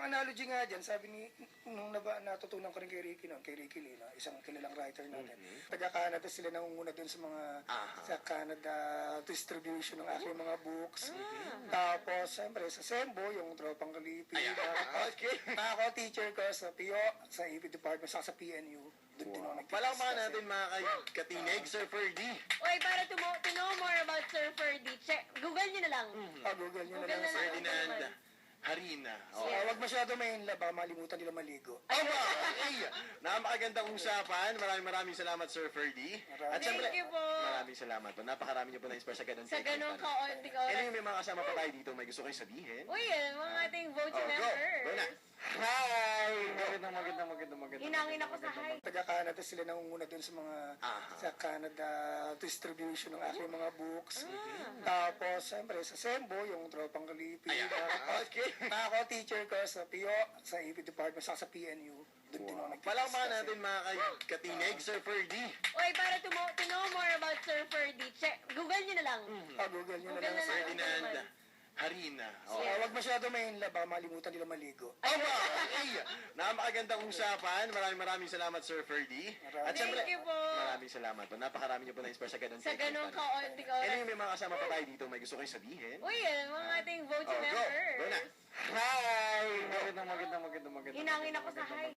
analogy nga dyan, sabi ni, nung natutunan ko rin kay Ricky noon, kay Ricky Lee, no? Isang kilalang writer natin. Taga-Canada sila nangunguna doon sa mga, sa Canada distribution ng aking mga books. Tapos, siyempre, sa Sembo, yung Tropang Kalipi. Ako, teacher ko sa PO, sa AP Department, saka sa PNU. Doon din ako nagtitis. Palakpakan natin mga katinig, Sir Ferdy. Oy, para to know more about Sir Ferdy, Google nyo na lang. Google nyo na Google lang. na lang. Ferdinand Harina. Huwag masyado may inlove, baka malimutan nila maligo. Okay. Napakagandang usapan. Maraming salamat, Sir Ferdy. At Thank you po. maraming salamat po. Napakarami niyo po na-inspire sa ganun. Sa ganong kaunting oras. Anyway, may mga kasama pa tayo dito. May gusto kayo sabihin? Uy, yan, mga ating vote Go na. members. Hi! Magandang. Hinangin ako sa hi. Taga-Canada sila nangunguna doon sa mga, sa Canada distribution ng aking mga books. Tapos, siyempre, sa Sembo, yung Tropang Kalipi. Ako, teacher ko sa PO, sa AP Department, saka sa PNU. Doon din ako nagtitis. Palakpakan natin mga katinig, Sir Ferdy. Oy, para to know more about Sir Ferdy, Google nyo na lang. Google nyo na Google lang. na lang. Ferdinand Harina. Huwag masyado may inlove, baka malimutan nila maligo. Okay. Napakagandang usapan. Maraming salamat, Sir Ferdy. At Thank you po. maraming salamat po. Napakarami niyo po na-inspire sa ganun. Sa ganong kaunting oras. Anyway, may mga kasama pa tayo dito. May gusto kayo sabihin? Uy, yan, mga ating vote Go na. members. Hi! Hinangin ako sa hi.